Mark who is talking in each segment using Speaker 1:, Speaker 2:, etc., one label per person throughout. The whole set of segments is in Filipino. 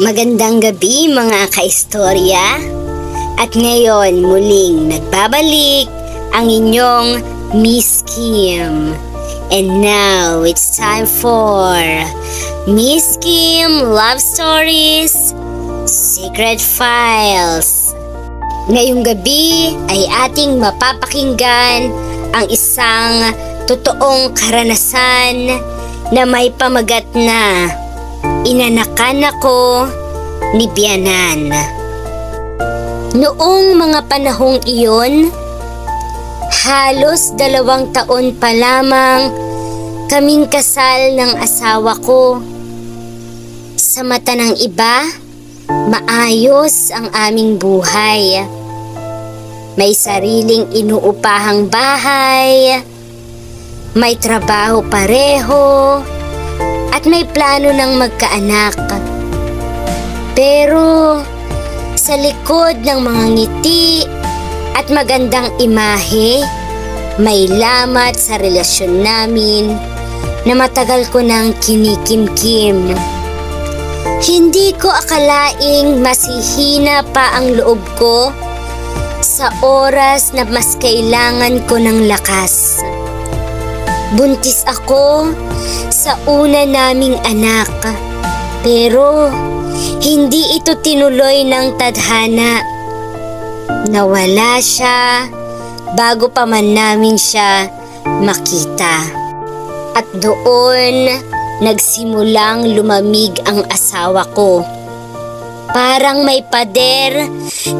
Speaker 1: Magandang gabi mga kaistorya. At ngayon muling nagbabalik ang inyong Miss Kim. And now it's time for Miss Kim Love Stories Secret Files. Ngayong gabi ay ating mapapakinggan ang isang totoong karanasan na may pamagat na inanakan ako ni Biyanan. Noong mga panahong iyon, halos 2 taon pa lamang kaming kasal ng asawa ko. Sa mata ng iba, maayos ang aming buhay. May sariling inuupahang bahay, may trabaho pareho, at may plano ng magkaanak. Pero sa likod ng mga ngiti at magandang imahe, may lamat sa relasyon namin na matagal ko nang kinikimkim. Hindi ko akalaing masihina pa ang loob ko sa oras na mas kailangan ko ng lakas. Buntis ako sa una naming anak, pero hindi ito tinuloy ng tadhana. Nawala siya bago pa man namin siya makita. At doon nagsimulang lumamig ang asawa ko. Parang may pader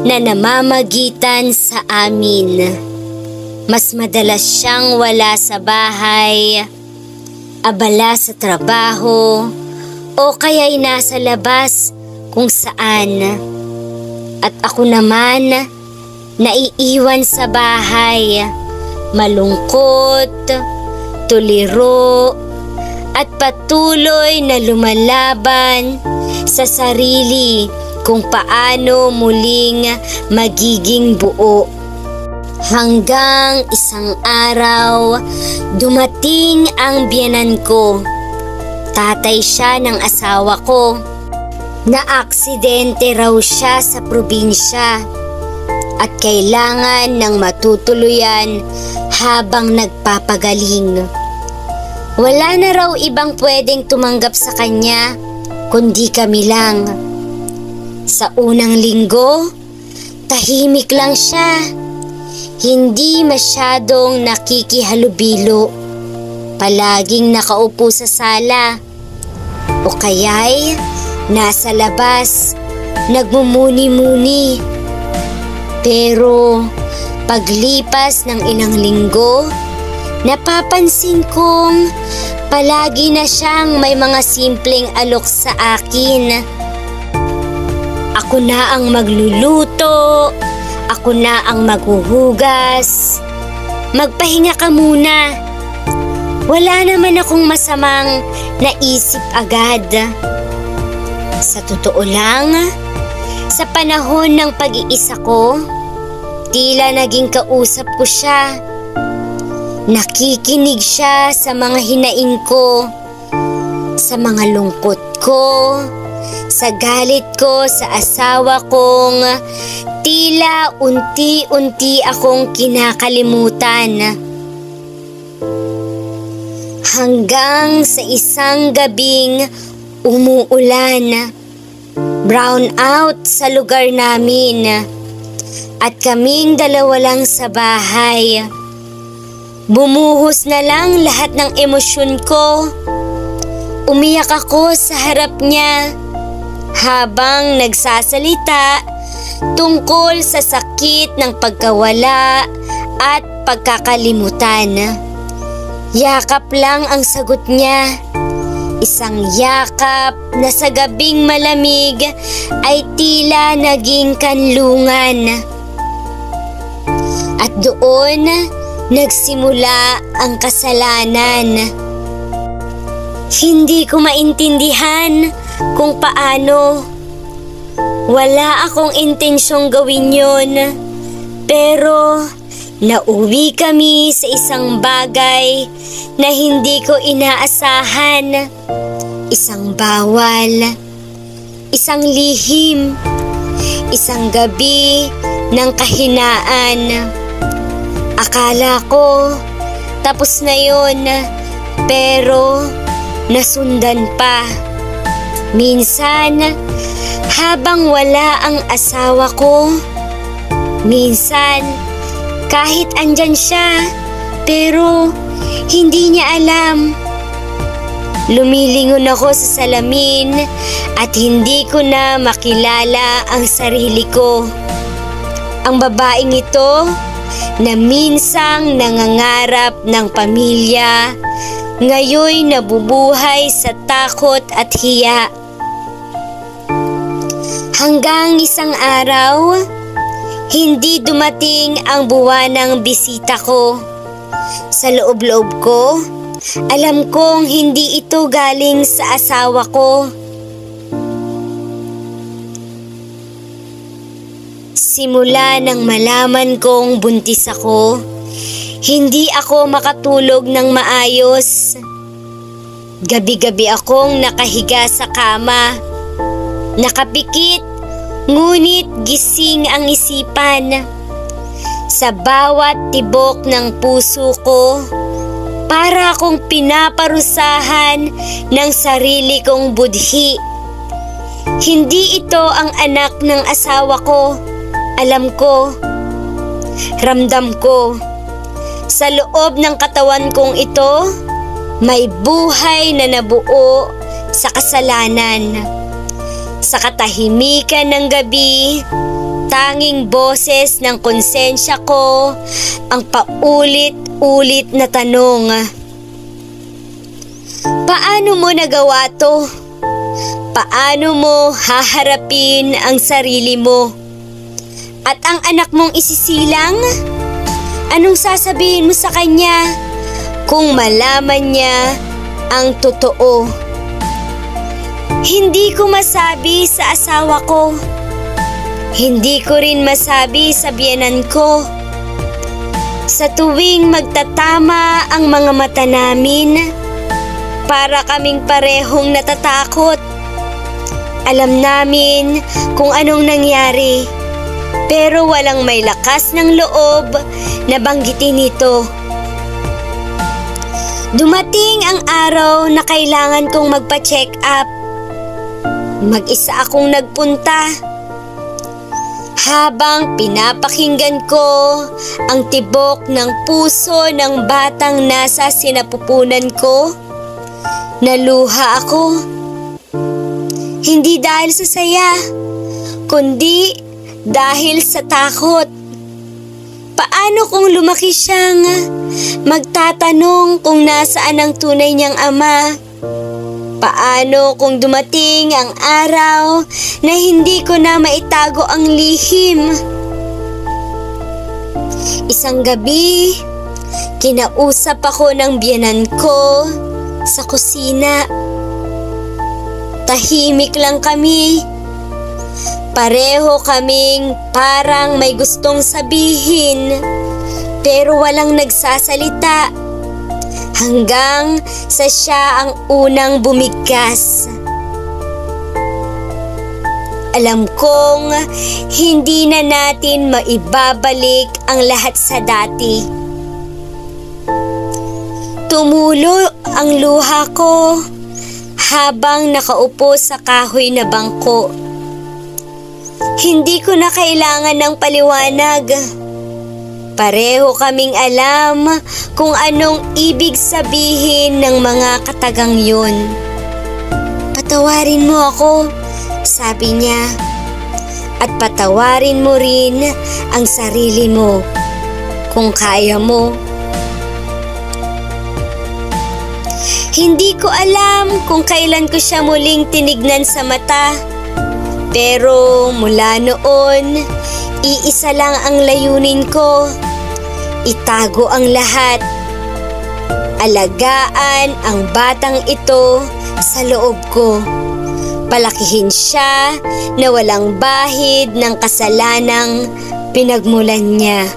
Speaker 1: na namamagitan sa amin. Mas madalas siyang wala sa bahay, abala sa trabaho, o kaya'y nasa labas kung saan. At ako naman, naiiwan sa bahay, malungkot, tuliro, at patuloy na lumalaban sa sarili kung paano muling magiging buo. Hanggang isang araw, dumating ang biyanan ko. Tatay siya ng asawa ko. Naaksidente raw siya sa probinsya at kailangan ng matutuluyan habang nagpapagaling. Wala na raw ibang pwedeng tumanggap sa kanya kundi kami lang. Sa unang linggo, tahimik lang siya. Hindi masyadong nakikihalubilo. Palaging nakaupo sa sala. O kaya'y nasa labas, nagmumuni-muni. Pero paglipas ng ilang linggo, napapansin kong palagi na siyang may mga simpleng alok sa akin. Ako na ang magluluto. Ako na ang maghuhugas. Magpahinga ka muna. Wala naman akong masamang naisip agad. Sa totoo lang, sa panahon ng pag-iisa ko, tila naging kausap ko siya. Nakikinig siya sa mga hinaing ko, sa mga lungkot ko, sa galit ko sa asawa kong tila unti-unti akong kinakalimutan. Hanggang sa isang gabing umuulan, brown out sa lugar namin, at kaming 2 lang sa bahay. Bumuhos na lang lahat ng emosyon ko. Umiyak ako sa harap niya habang nagsasalita tungkol sa sakit ng pagkawala at pagkakalimutan. Yakap lang ang sagot niya. Isang yakap na sa gabing malamig ay tila naging kanlungan. At doon nagsimula ang kasalanan. Hindi ko maintindihan kung paano. Wala akong intensyong gawin yun. Pero nauwi kami sa isang bagay na hindi ko inaasahan. Isang bawal. Isang lihim, isang gabi ng kahinaan. Akala ko tapos na yun, pero nasundan pa. Minsan, habang wala ang asawa ko, minsan, kahit andyan siya, pero hindi niya alam. Lumilingon ako sa salamin at hindi ko na makilala ang sarili ko. Ang babaeng ito na minsang nangangarap ng pamilya, ngayoy nabubuhay sa takot at hiya. Hanggang isang araw, hindi dumating ang buwanang bisita ko. Sa loob-loob ko, alam kong hindi ito galing sa asawa ko. Simula nang malaman kong buntis ako, hindi ako makatulog ng maayos. Gabi-gabi akong nakahiga sa kama, nakapikit, ngunit gising ang isipan. Sa bawat tibok ng puso ko, para akong pinaparusahan ng sarili kong budhi. Hindi ito ang anak ng asawa ko. Alam ko, ramdam ko. Sa loob ng katawan kong ito, may buhay na nabuo sa kasalanan. Sa katahimikan ng gabi, tanging boses ng konsensya ko ang paulit-ulit na tanong. Paano mo nagawa to? Paano mo haharapin ang sarili mo? At ang anak mong isisilang? Anong sasabihin mo sa kanya kung malaman niya ang totoo? Hindi ko masabi sa asawa ko. Hindi ko rin masabi sa biyenan ko. Sa tuwing magtatama ang mga mata namin, para kaming parehong natatakot. Alam namin kung anong nangyari, pero walang may lakas ng loob na banggitin ito. Dumating ang araw na kailangan kong magpa-check up. Mag-isa akong nagpunta. Habang pinapakinggan ko ang tibok ng puso ng batang nasa sinapupunan ko, naluha ako. Hindi dahil sa saya, kundi dahil sa takot. Paano kung lumaki siyang magtatanong kung nasaan ang tunay niyang ama? Paano kung dumating ang araw na hindi ko na maitago ang lihim? Isang gabi, kinausap ako ng biyenan ko sa kusina. Tahimik lang kami. Pareho kaming parang may gustong sabihin, pero walang nagsasalita. Hanggang sa siya ang unang bumigkas. Alam kong hindi na natin maibabalik ang lahat sa dati. Tumulo ang luha ko habang nakaupo sa kahoy na bangko. Hindi ko na kailangan ng paliwanag. Pareho kaming alam kung anong ibig sabihin ng mga katagang yun. Patawarin mo ako, sabi niya. At patawarin mo rin ang sarili mo kung kaya mo. Hindi ko alam kung kailan ko siya muling tinignan sa mata. Pero mula noon, iisa lang ang layunin ko. Itago ang lahat. Alagaan ang batang ito sa loob ko. Palakihin siya na walang bahid ng kasalanang pinagmulan niya.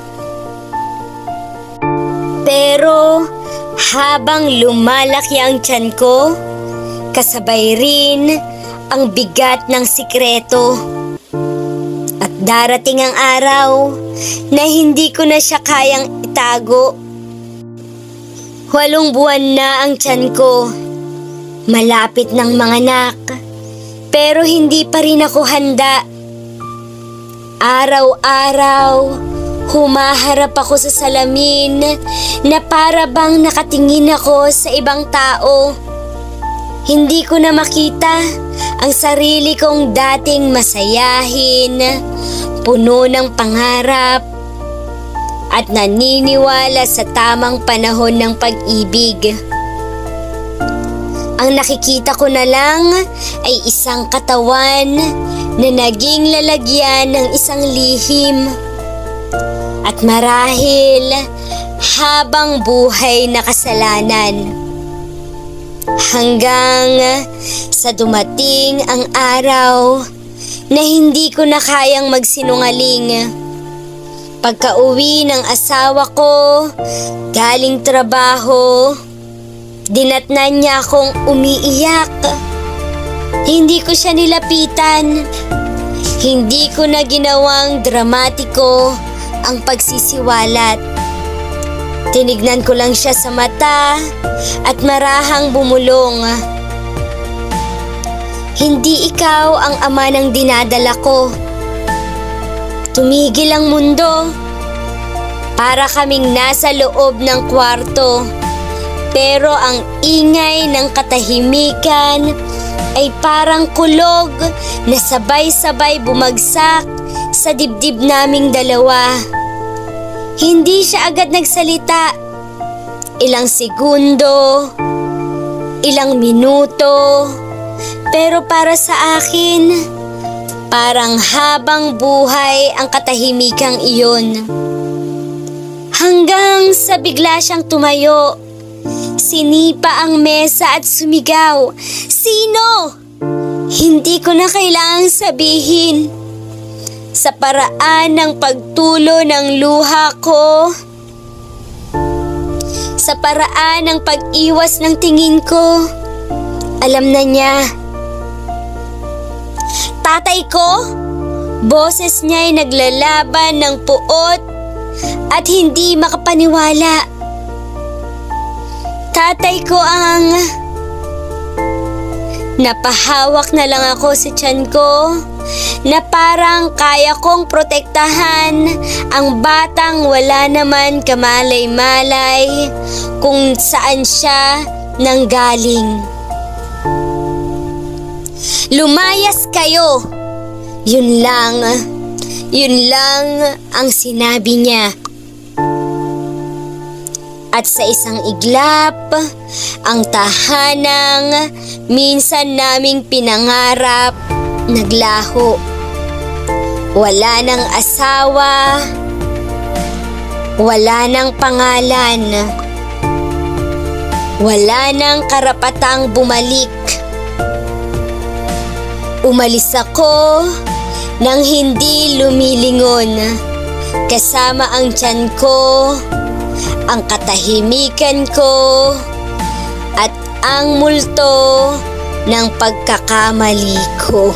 Speaker 1: Pero habang lumalaki ang tiyan ko, kasabay rin ang bigat ng sikreto. At darating ang araw na hindi ko na siya kayang itago. 8 buwan na ang tiyan ko. Malapit ng manganak, pero hindi pa rin ako handa. Araw-araw, humaharap ako sa salamin na para bang nakatingin ako sa ibang tao. Hindi ko na makita ang sarili kong dating masayahin, puno ng pangarap, at naniniwala sa tamang panahon ng pag-ibig. Ang nakikita ko na lang ay isang katawan na naging lalagyan ng isang lihim. At marahil habang buhay na kasalanan. Hanggang sa dumating ang araw na hindi ko na kayang magsinungaling. Pagka-uwi ng asawa ko, galing trabaho, dinatnan niya akong umiiyak. Hindi ko siya nilapitan. Hindi ko na ginawang dramatiko ang pagsisiwalat. Tinignan ko lang siya sa mata at marahang bumulong. Hindi ikaw ang ama ng dinadala ko. Tumigil ang mundo. Para kaming nasa loob ng kwarto. Pero ang ingay ng katahimikan ay parang kulog na sabay-sabay bumagsak sa dibdib naming dalawa. Hindi siya agad nagsalita. Ilang segundo, ilang minuto, pero para sa akin, parang habang buhay ang katahimikang iyon. Hanggang sa bigla siyang tumayo. Sinipa ang mesa at sumigaw, "Sino?" Hindi ko na kailangang sabihin. Sa paraan ng pagtulo ng luha ko, sa paraan ng pag-iwas ng tingin ko, alam na niya. Tatay ko? Boses niya ay naglalaban ng puot at hindi makapaniwala. Tatay ko ang... Napahawak na lang ako sa tiyan ko na parang kaya kong protektahan ang batang wala naman kamalay-malay kung saan siya nanggaling. Lumayas kayo! Yun lang ang sinabi niya. At sa isang iglap, ang tahanang minsan naming pinangarap, naglaho. Wala nang asawa, wala nang pangalan, wala nang karapatang bumalik. Umalis ako nang hindi lumilingon, kasama ang tiyan ko, ang katahimikan ko, at ang multo ng pagkakamali ko.